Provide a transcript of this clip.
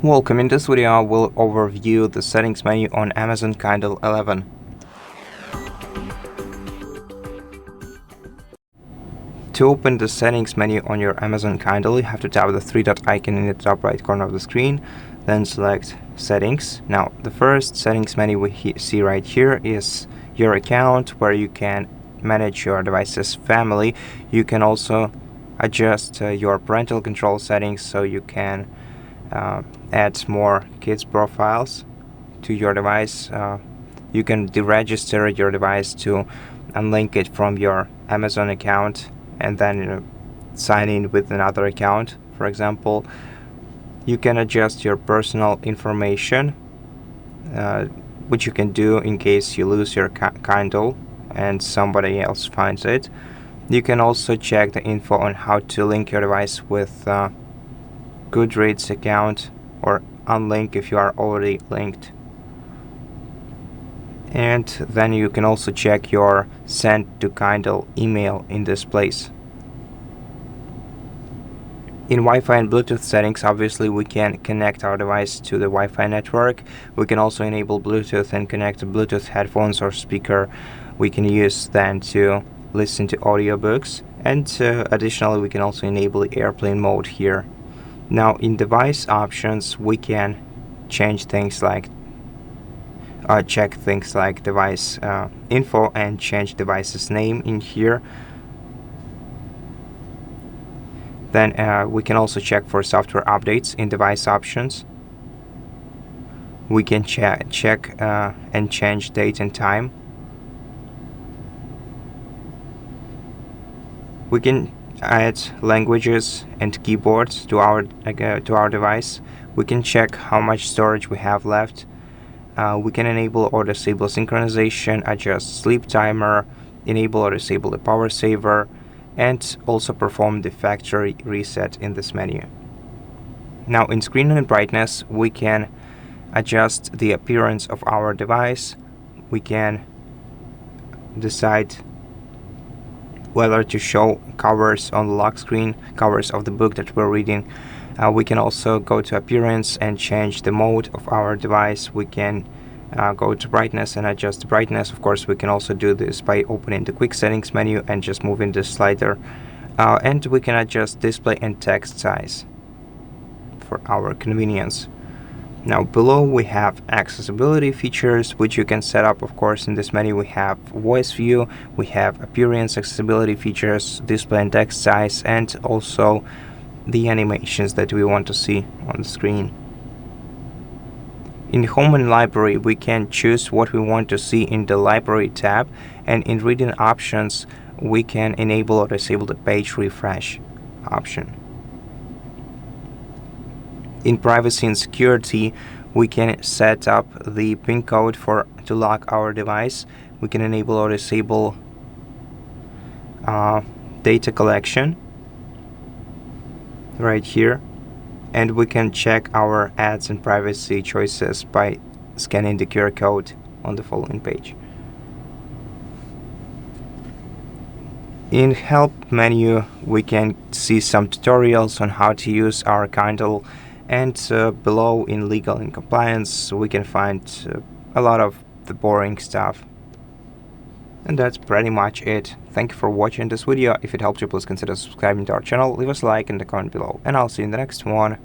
Welcome. In this video I will overview the settings menu on Amazon Kindle 11. To open the settings menu on your Amazon Kindle, you have to tap the three-dot icon in the top right corner of the screen, then select Settings. Now, the first settings menu we see right here is your account, where you can manage your device's family. You can also adjust your parental control settings, so you can add more kids profiles to your device. You can deregister your device to unlink it from your Amazon account and then sign in with another account. For example, you can adjust your personal information, which you can do in case you lose your Kindle and somebody else finds it. You can also check the info on how to link your device with Goodreads account or unlink if you are already linked. And then you can also check your send to Kindle email in this place. In Wi-Fi and Bluetooth settings, obviously we can connect our device to the Wi-Fi network. We can also enable Bluetooth and connect to Bluetooth headphones or speaker. We can use then to listen to audiobooks, and additionally we can also enable the airplane mode here. Now, in device options, we can change things like check things like device info and change device's name in here. Then we can also check for software updates in device options. We can check and change date and time. We can add languages and keyboards to our device. We can check how much storage we have left. We can enable or disable synchronization, adjust sleep timer, enable or disable the power saver, and also perform the factory reset in this menu. Now, in screen and brightness, we can adjust the appearance of our device. We can decide whether to show covers on the lock screen, covers of the book that we're reading. We can also go to appearance and change the mode of our device. We can go to brightness and adjust the brightness. Of course, we can also do this by opening the quick settings menu and just moving this slider. And we can adjust display and text size for our convenience. Now, below we have accessibility features, which you can set up. Of course, in this menu we have voice view, we have appearance accessibility features, display and text size, and also the animations that we want to see on the screen. In home and library, we can choose what we want to see in the library tab, and in reading options we can enable or disable the page refresh option. In privacy and security, we can set up the PIN code to lock our device. We can enable or disable data collection right here, and we can check our ads and privacy choices by scanning the QR code on the following page. In help menu, we can see some tutorials on how to use our Kindle. And below in legal and compliance, we can find a lot of the boring stuff. And that's pretty much it. Thank you for watching this video. If it helped you, please consider subscribing to our channel, leave us a like and a comment below, and I'll see you in the next one.